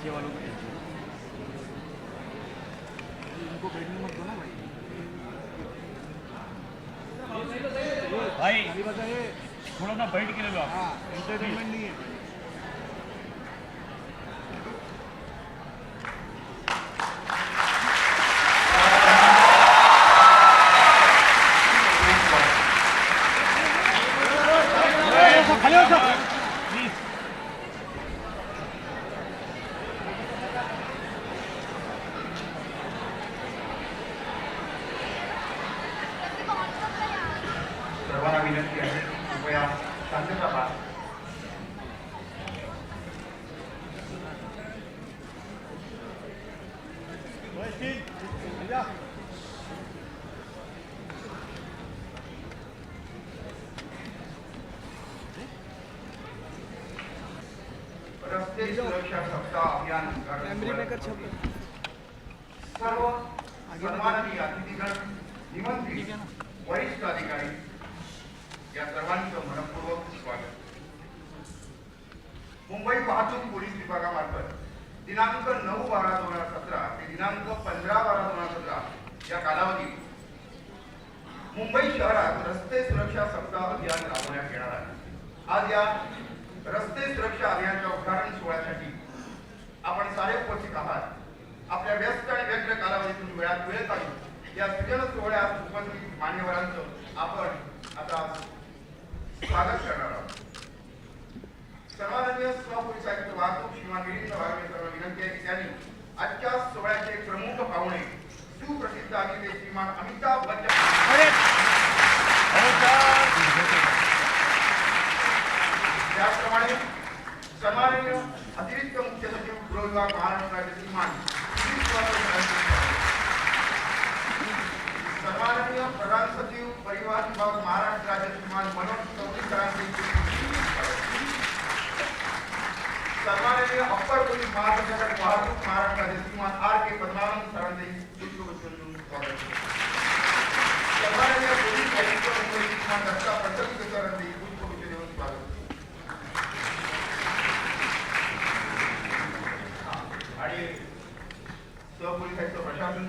पीछे वालों को इनको बैठने मत दो ना भाई थोड़ा ना बैठ के ले लो। हाँ, एंटरटेनमेंट नहीं है। सर्वांना विनंती आहे, कृपया शांतता पाळा. रस्ते सुरक्षा सप्ताह अभियान सर्व सन्माननीय अतिथीगण, निमंत्रित वरिष्ठ अधिकारी या सर्वांचं मनपूर्वक स्वागत. मुंबई वाहतूक पोलीस विभागामार्फत दिनांक 9/12/2017 ते दिनांक 15/12/2017 या कालावधीत मुंबई शहरात रस्ते सुरक्षा सप्ताह अभियान राबवण्यात येणार आहे. आज या रस्ते सुरक्षा अभियानाच्या उद्घाटन सोहळ्यासाठी आपण सारे उपस्थित आहात. आपल्या व्यस्त आणि व्यग्र कालावधीतून वेळात वेळ काढून या सृजन सोहळ्यात उपस्थित मान्यवरांचं आपण आता स्वागत करणार आहोत. सन्माननीय पोलीस आयुक्त वाहतूक श्रीमान मिलिंद भारवेकरांना विनंती आहे की त्यांनी आजच्या सोहळ्याचे प्रमुख पाहुणे सुप्रसिद्ध अभिनेते श्रीमान अमिताभ बच्चन, त्याचप्रमाणे सन्माननीय अतिरिक्त मुख्य सचिव गृह विभाग महाराष्ट्र राज्य श्रीमान सन्माननीय प्रधान सचिव परिवहन विभाग महाराष्ट्र राज्य श्रीमान मनोज चौधरी, सन्माननीय अप्पर पोलीस महासंचालक वाहतूक महाराष्ट्र राज्य श्रीमान R.K. पद्मानंद सरांचे स्वागत. सन्माननीय पोलीस आयुक्त मुंबई श्रीमान दत्ता प्रसन्न सरांचे पुष्पगुच्छ देऊन स्वागत. आणि सहपोलीस आयुक्त प्रशासन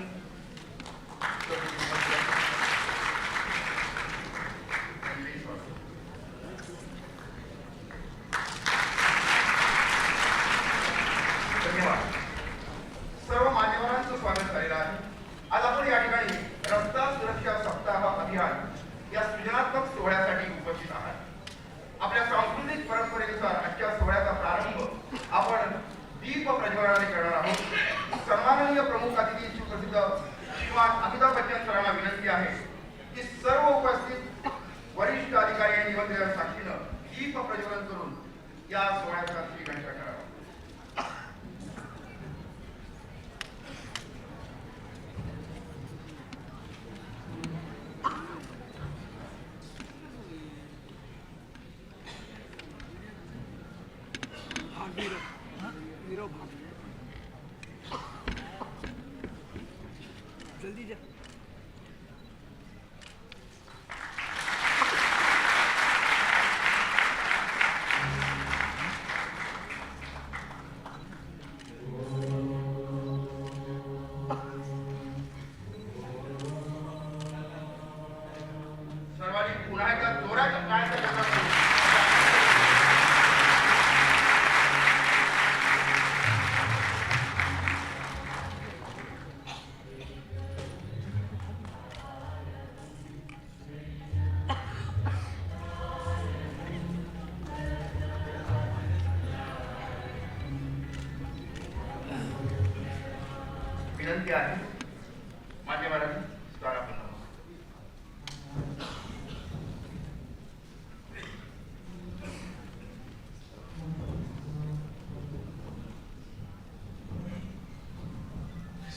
सर्व मान्यवरांचं स्वागत झालेलं आहे. आज आपण या ठिकाणी रस्ता सुरक्षा सप्ताह अभियान या सृजनात्मक सोहळ्यासाठी उपस्थित आहात. आपल्या सांस्कृतिक परंपरेनुसार आजच्या सोहळ्याचा प्रारंभ आपण दीप प्रज्वलनाने करणार आहोत. सन्माननीय प्रमुख अतिथी सुप्रसिद्ध श्रीमान अमिताभ बच्चन सरांना विनंती आहे की सर्व उपस्थित वरिष्ठ अधिकारी आणि निमंत्रितांच्या साक्षीनं दीप प्रज्वलन करून या सोहळ्याचा श्रीगणेश करावा. जल्दी जा. सर्वांनी पुन्हा एकदा जोराच्या टाळ्या विनंती आहे. मान्यवरांनी स्वागत.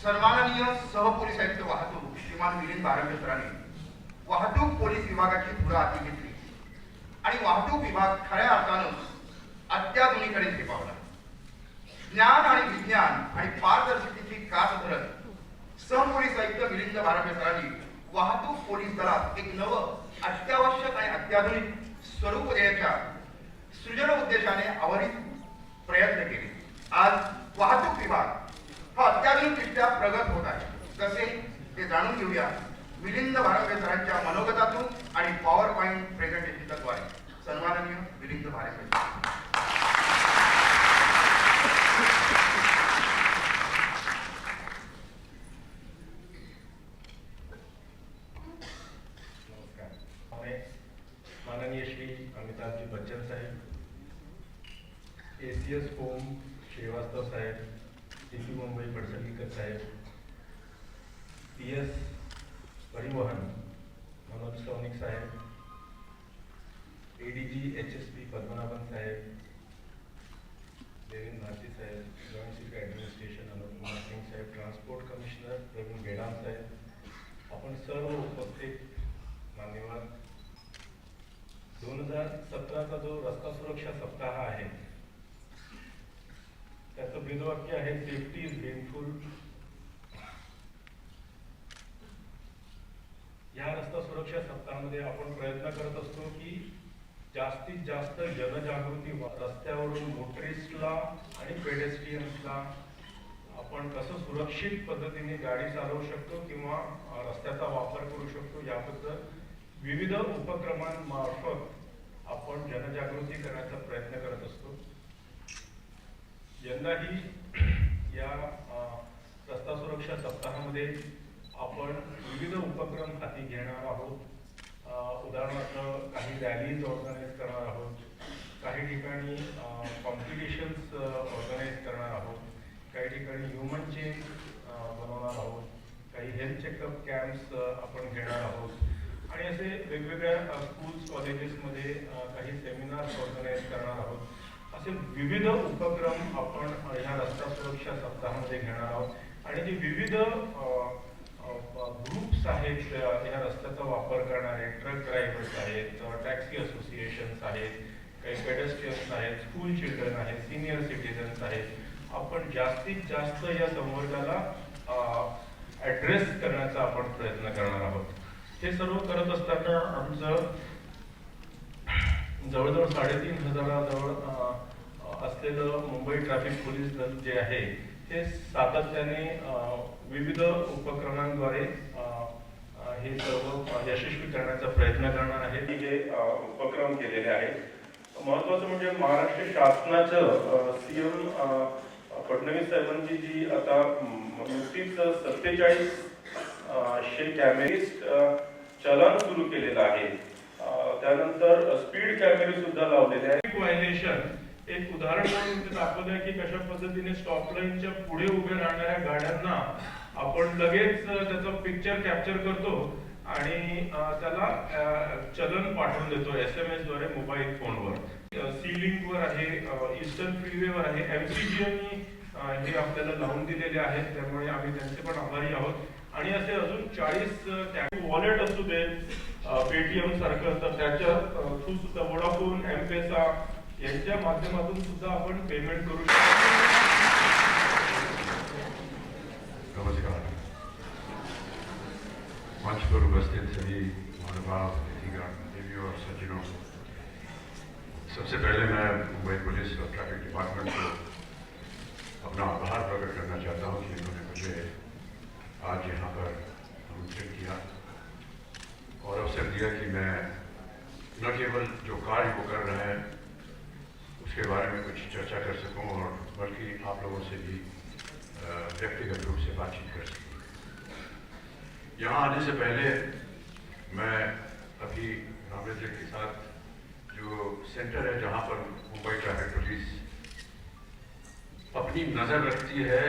सन्माननीय सहपोलीस आयुक्त वाहतूक श्रीमान मिलिंद भारवेकरांनी वाहतूक पोलीस विभागाची धुरा हाती घेतली आणि वाहतूक विभाग खऱ्या अर्थानं अत्याधुनिकडे झेपावला. ज्ञान आणि विज्ञान आणि पारदर्शकतेची कास धरत सहपोलीस आयुक्त मिलिंद भारवेकरांनी वाहतूक पोलीस दलात एक नवं अत्यावश्यक आणि अत्याधुनिक स्वरूप देण्याच्या सृजन उद्देशाने अविरत प्रयत्न केले. आज वाहतूक ACS होम श्रीवास्तव साहेब, TC मुंबई पडसलगीकर साहेब, PS परिवहन मनोज सौनिक साहेब, ADG HSP पद्मनाभन साहेब, देवेंद्र भारती साहेब, joint city administration Anup Kumar Singh साहेब, ट्रान्सपोर्ट कमिशनर प्रवीण गेडाम साहेब, आपण सर्व उपस्थित मान्यवर, 2017चा जो रस्ता सुरक्षा सप्ताह आहे त्याचं ब्रीदवाक्य आहे सेफ्टी इज पेनफुल. या रस्ता सुरक्षा सप्ताहामध्ये आपण प्रयत्न करत असतो की जास्तीत जास्त जनजागृती रस्त्यावरून मोटरिस्टला आणि पेडेस्ट्रियन्सला आपण कसं सुरक्षित पद्धतीने गाडी चालवू शकतो किंवा रस्त्याचा वापर करू शकतो याबद्दल विविध उपक्रमांमार्फत आपण जनजागृती करण्याचा प्रयत्न करत असतो. यंदाही या रस्ता सुरक्षा सप्ताहामध्ये आपण विविध उपक्रम हाती घेणार आहोत. उदाहरणार्थ काही रॅलीज ऑर्गनाईज करणार आहोत, काही ठिकाणी कॉम्पिटिशन्स ऑर्गनाईज करणार आहोत, काही ठिकाणी ह्युमन चेन बनवणार आहोत, काही हेल्थ चेकअप कॅम्प्स आपण घेणार आहोत आणि असे वेगवेगळ्या स्कूल्स कॉलेजेसमध्ये काही सेमिनार्स ऑर्गनाईज करणार आहोत. असे विविध उपक्रम आपण ह्या रस्ता सुरक्षा सप्ताहामध्ये घेणार आहोत आणि जे विविध ग्रुप्स आहेत ह्या रस्त्याचा वापर करणारे, ट्रक ड्रायव्हर्स आहेत, टॅक्सी असोसिएशन्स आहेत, काही पेडेस्ट्रियन्स आहेत, स्कूल चिल्ड्रन आहेत, सिनियर सिटीजन्स आहेत, आपण जास्तीत जास्त या संवर्गाला ॲड्रेस करण्याचा आपण प्रयत्न करणार आहोत. हे सर्व करत असताना आमचं जवळजवळ 3,500 जवळ असलेलं मुंबई ट्रॅफिक पोलीस दल जे आहे ते सातत्याने विविध उपक्रमांद्वारे हे सर्व यशस्वी करण्याचा प्रयत्न करणार आहे. हे उपक्रम केलेले आहेत. महत्वाचं म्हणजे महाराष्ट्र शासनाचं CM फडणवीस साहेबांची जी आता नुकतीच 4700 कॅमेरे चलन सुरू केलेलं आहे. त्यानंतर स्पीड कॅमेरे सुद्धा लावलेले आहेत. व्हायलेशन एक उदाहरण म्हणून ते दाखवलंय की कशा पद्धतीने स्टॉप लाईनच्या पुढे उभे राहणाऱ्या गाड्यांना आपण लगेच त्याचं पिक्चर कॅप्चर करतो आणि त्याला चलन पाठवून देतो SMS द्वारे मोबाईल फोनवर. C-Link वर आहे, ईस्टर्न फ्रीवेवर आहे, MCGM हे आपल्याला लावून दिलेले आहेत, त्यामुळे आम्ही त्यांचे पण आभारी आहोत. आणि असे अजून 40 वॉलेट असू दे, पेटीएम सारखं, तर त्याच्या थ्रू सुद्धा वोडाफोन, M-Pesa यांच्या माध्यमातून सुद्धा आपण पेमेंट करू शकतो. नमस्कार. मंच पर उपस्थित सभी महानुभाव, देवियों और सज्जनों, सबसे पहले मैं मुंबई पुलिस और ट्रैफिक डिपार्टमेंट को अपना आभार प्रकट करना चाहता हूं कि इन्होंने मुझे आज यहाँ पर आमंत्रित किया और अवसर दिया कि मैं न केवल जो कार्य वो कर रहे हैं उसके बारे में कुछ चर्चा कर सकूं और बल्कि आप लोगों से भी व्यक्तिगत रूप से बातचीत कर सकूं. यहाँ आने से पहले मैं अभी रामेंद्र के साथ जो सेंटर है जहाँ पर मुंबई ट्रैफिक पुलिस अपनी नज़र रखती है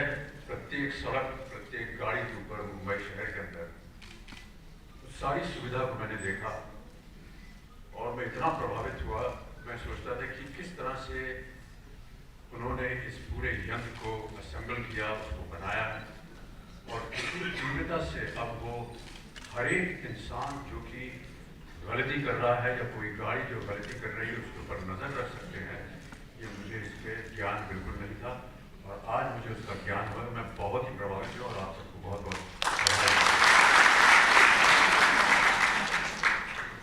प्रत्येक सड़क, प्रत्येक गाड़ी के ऊपर मुंबई शहर के अंदर, उस सारी सुविधा को मैंने देखा और मैं इतना प्रभावित हुआ. मैं सोचता था कि किस तरह से उन्होंने इस पूरे यंत्र को असेंबल किया, उसको बनाया और कितनी तीव्रता से अब वो हर एक इंसान जो कि गलती कर रहा है या कोई गाड़ी जो गलती कर रही है उसके ऊपर नज़र रख सकते हैं. ये मुझे इसके ज्ञान बिल्कुल नहीं था और आज मुझे उसका ज्ञान हुआ. मैं बहुत ही प्रभावित हूँ और आप सबको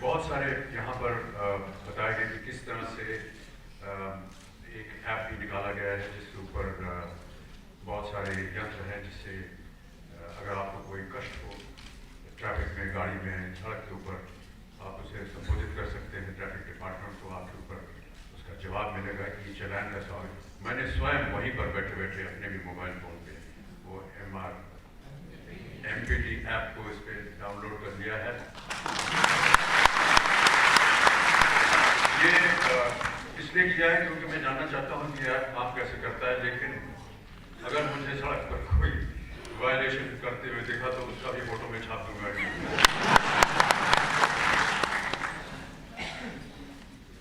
बहुत सारे यहाँ पर बताया गया कि किस तरह से एक ऐप भी निकाला गया है जिसके ऊपर बहुत सारे यंत्र हैं जिससे अगर आपको कोई कष्ट हो ट्रैफिक में, गाड़ी में, सड़क के ऊपर, आप उसे संबोधित कर सकते हैं. ट्रैफिक डिपार्टमेंट को आपके ऊपर उसका जवाब मिलेगा कि चालान का सवाल. मैंने स्वयं वहीं पर बैठे बैठे अपने भी मोबाइल फ़ोन पे वो MPT ऐप को इस पर डाउनलोड कर लिया है. ये इस इसलिए किया है क्योंकि मैं जानना चाहता हूँ कि आप कैसे करता है, लेकिन अगर मुझे सड़क पर कोई वायलेशन करते हुए देखा तो उसका भी फोटो में छाप दूंगा।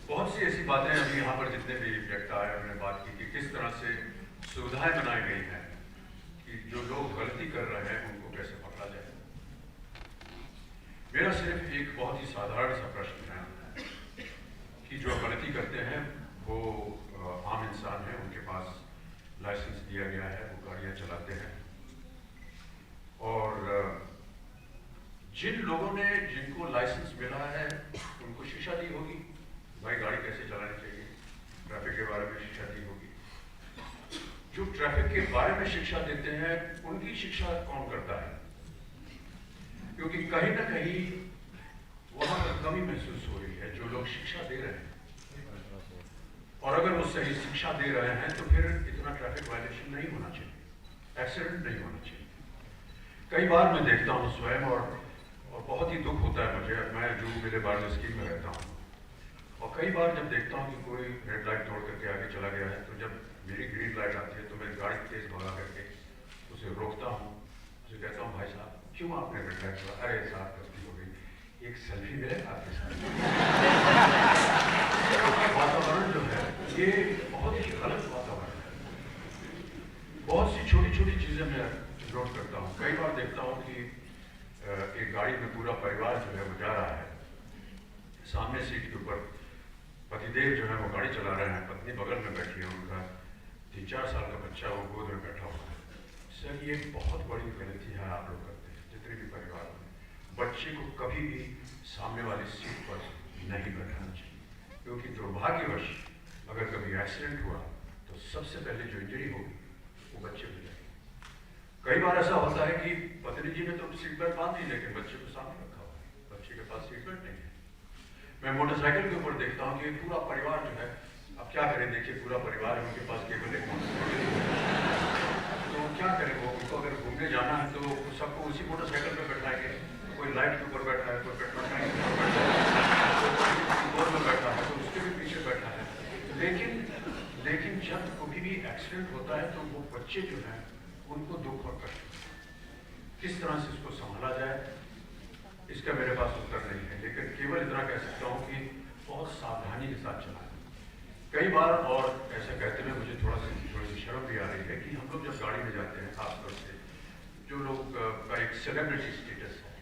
बहुत सी ऐसी बातें अभी यहाँ पर जितने भी व्यक्ति आए उन्होंने बात की कि किस तरह से सुविधाएं बनाई गई हैं कि जो लोग गलती कर रहे हैं उनको कैसे पकड़ा जाए। मेरा सिर्फ एक बहुत ही साधारण सा प्रश्न है कि जो गलती करते हैं वो आम इंसान है, उनके पास लाइसेंस दिया गया है, वो गाड़ियां चलाते हैं, और जिन लोगों ने जिनको लाइसेंस मिला है उनको शिक्षा दी होगी, भाई गाड़ी कैसे चलानी चाहिए, ट्रैफिक के बारे में शिक्षा दी होगी। जो ट्रैफिक के बारे में शिक्षा देते हैं उनकी शिक्षा कौन करता है? क्योंकि कहीं ना कहीं वहां पर कमी महसूस हो रही है जो लोग शिक्षा दे रहे हैं, और अगर वो सही शिक्षा दे रहे हैं तो फिर इतना ट्रैफिक वायलेशन नहीं होना चाहिए, एक्सीडेंट नहीं होना चाहिए। कई बार मैं देखता हूँ स्वयं, और बहुत ही दुख होता है मुझे, मैं जो मेरे बार स्कीम में रहता हूँ, और कई बार जब देखता हूँ कि कोई रेड लाइट तोड़ करके आगे चला गया है, तो जब मेरी ग्रीन लाइट आती है तो मैं गाड़ी तेज भगा करके उसे रोकता हूँ, उसे कहता हूँ भाई साहब क्यों आपने रेड लाइट तोड़ा? अरे साहब गलती हो गई, एक सेल्फी ले आपके साथ। वातावरण जो है ये बहुत ही गलत वातावरण है। बहुत सी छोटी छोटी चीजें मैं नोट करता हूँ। कई बार देखता हूँ कि एक गाड़ी में पूरा परिवार जो है वो जा रहा है, सामने सीट के ऊपर पतिदेव जो है वो गाड़ी चला रहे हैं, पत्नी बगल में बैठी है, उनका 3-4 साल का बच्चा वो गोद में बैठा हुआ है। सर ये बहुत बड़ी गलती है आप लोग करते हैं, जितने भी परिवार में बच्चे को कभी भी सामने वाली सीट पर नहीं बैठाना चाहिए, क्योंकि दुर्भाग्यवश अगर कभी एक्सीडेंट हुआ तो सबसे पहले जो इंजरी होगी वो बच्चे को जाएगी। कई बार ऐसा होता है कि पत्नी जी ने तो सीट बेल्ट बांध दी लेकिन बच्चे को सामने रखा हुआ है, बच्चे के पास सीट बेल्ट नहीं है। मैं मोटरसाइकिल के ऊपर देखता हूँ कि पूरा परिवार जो है, अब क्या करें, देखिए पूरा परिवार है, उनके पास केवल एक मोटरसाइकिल, तो क्या करें, वो उनको अगर घूमने जाना है तो सबको उसी मोटरसाइकिल पर बैठाएंगे, कोई लाइट के ऊपर बैठा है, कोई पेट्रोल टैंक के ऊपर बैठा है, कोई में बैठा है, तो उसके भी पीछे बैठा है। लेकिन जब कभी भी एक्सीडेंट होता है तो वो बच्चे जो हैं उनको दुख और कष्ट, किस तरह से इसको संभाला जाए इसका मेरे पास उत्तर नहीं है, लेकिन केवल इतना कह सकता हूँ कि बहुत सावधानी के साथ चलाएं। कई बार, और ऐसा कहते हुए मुझे थोड़ी सी शर्म भी आ रही है कि हम लोग जब गाड़ी में जाते हैं, खासतौर से जो लोग का एक सेलिब्रिटी स्टेटस है,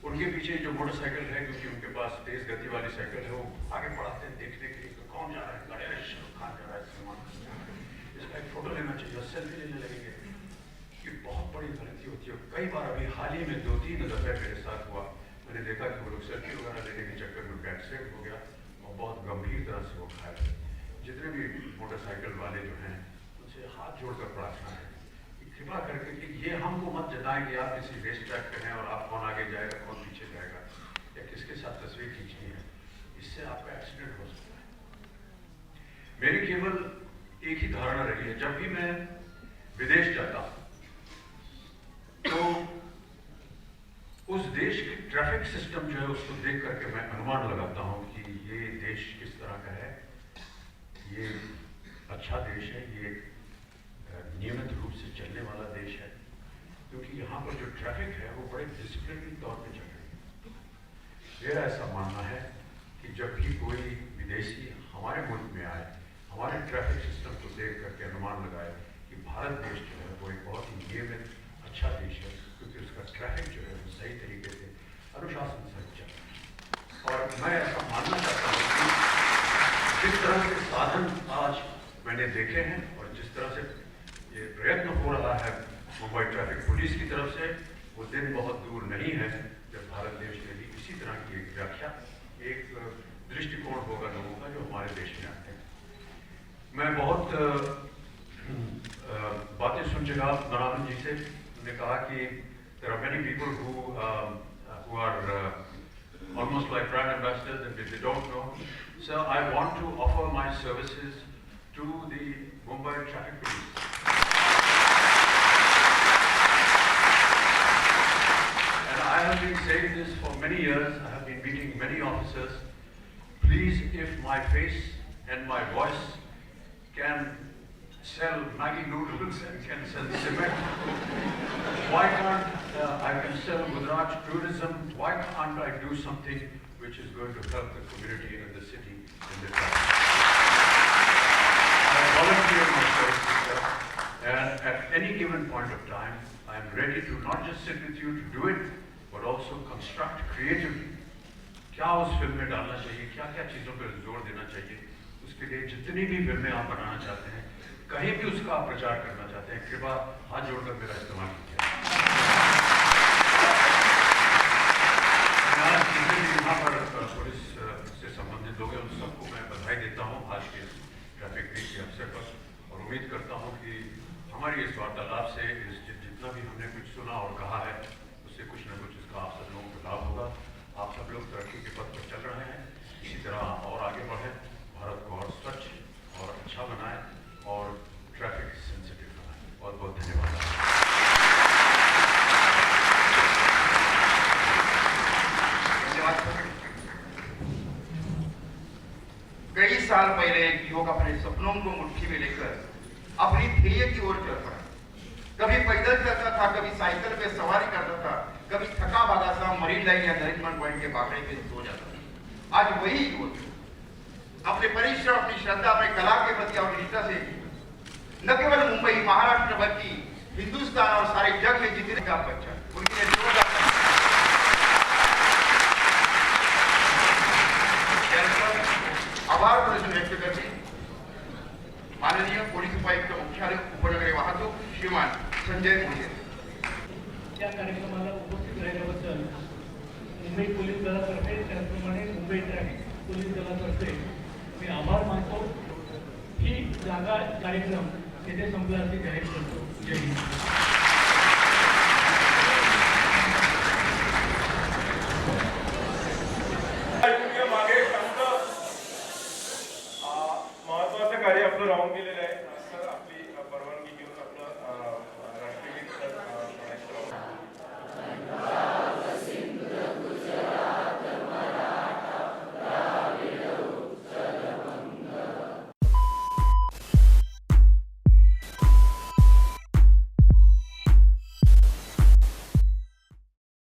उनके पीछे जो मोटरसाइकिल है, क्योंकि उनके पास तेज गति वाली साइकिल है, वो आगे बढ़ाते हैं देखने के लिए तो कौन जा रहा है, गणेश खान जा रहा है, सलमान खान जा रहा है, इसका एक फोटो लेना चाहिए, सेल्फी लेने लगेंगे। ये बहुत बड़ी गलती होती है। कई बार अभी हाल ही में 2-3 दफे मेरे साथ हुआ, मैंने देखा कि वो लोग सेल्फी वगैरह लेने के चक्कर में उनका एक्सीडेंट हो गया और बहुत गंभीर तरह से वो घायल है। जितने भी मोटरसाइकिल वाले जो हैं उनसे हाथ जोड़कर प्रार्थना है कि कृपा करके कि ये हमको मत जताएं कि आप किसी रेस ट्रैक पे हैं और आप कौन आगे जाएगा कौन पीछे जाएगा या किसके साथ तस्वीर खींचनी है, इससे आपका एक्सीडेंट हो सकता है। मेरी केवल एक ही धारणा रही है, जब भी मैं विदेश जाता हूं तो उस देश के ट्रैफिक सिस्टम जो है उसको देख करके मैं अनुमान लगाता हूं कि ये देश किस तरह का है, ये अच्छा देश है, ये नियमित रूप से चलने वाला देश है, क्योंकि यहाँ पर जो ट्रैफिक है वो बड़े डिसिप्लिन तौर पे चल रही है। मेरा ऐसा मानना है कि जब भी कोई विदेशी हमारे मुल्क में आए, हमारे ट्रैफिक सिस्टम को देख करके अनुमान लगाए कि भारत देश जो है वो एक बहुत ही नियमित अच्छा देश है, क्योंकि उसका ट्रैफिक जो है वो सही तरीके से अनुशासन से चल रहा है। और मैं ऐसा मानना चाहता हूँ कि जिस तरह के साधन आज मैंने देखे हैं और जिस तरह से ये प्रयत्न हो रहा है मुंबई ट्रैफिक पुलिस की तरफ से, वो दिन बहुत दूर नहीं है जब भारत देश में भी इसी तरह की एक व्याख्या, एक दृष्टिकोण होगा लोगों का जो हमारे देश में आते हैं। मैं बहुत बातें सुन चुका नरामन जी से, उन्होंने कहा कि there are many people who are almost like brand ambassadors and they don't know. So I want to offer my services to the Mumbai Traffic Police. And I have been saying this for many years. I have been meeting many officers. Please, if my face and my voice can sell Maggi noodles and can sell cement, why can't I can sell Gujarat tourism? Why can't I do something which is going to help the community in the city in the town? I volunteer myself, and at any given point of time, I am ready to not just sit with you to do it, but also construct creatively. क्या उस film में डालना चाहिए, क्या क्या चीज़ों पर जोर देना चाहिए, उसके लिए जितनी भी फिल्में आप बनाना चाहते हैं, कहीं भी उसका आप प्रचार करना चाहते हैं, कृपया हाथ जोड़कर मेरा इस्तेमाल कीजिए। आज जितने भी यहाँ पर पुलिस से संबंधित लोग हैं उन सबको मैं बधाई देता हूँ आज के ट्रैफिक वीक के अवसर पर, और उम्मीद करता हूँ कि हमारी इस वार्तालाप से जितना भी हमने कुछ सुना और कहा है उससे कुछ न कुछ इसका आप सब लोगों को लाभ होगा। आप सब लोग तरक्की के पथ पर चल रहे हैं, इसी तरह और आगे बढ़े, भारत को और स्वच्छ और अच्छा बनाए और ट्रैफिक सेंसिटिव बनाए। बहुत बहुत धन्यवाद। कई साल पहले एक युवक अपने सपनों को मुट्ठी में लेकर अपनी ध्येय की ओर चल पड़ा। कभी पैदल चलता था, कभी साइकिल पे सवारी करता था, कभी थका भागा सा मरीन लाइन या नरिमन पॉइंट के बागड़े पे सो जाता था। आज वही युवक अपने परिश्रम, अपनी श्रद्धा, अपने कला के प्रति और निष्ठा से न केवल मुंबई, महाराष्ट्र बल्कि हिंदुस्तान और सारे जग में जितने का बच्चा उनके लिए आभार प्रदर्शन व्यक्त करते माननीय पोलीस उपायुक्त मुख्यालय उपनगरी वाहतूक श्रीमान संजय मोहिते या कार्यक्रमाला उपस्थित राहिल्याबद्दल मुंबई पोलीस दलातर्फे त्याचप्रमाणे मुंबई ट्रॅफिक पोलीस दलातर्फे मी आभार मानतो। ही जागा कार्यक्रम येथे संपला असे जाहीर करतो। जय हिंद।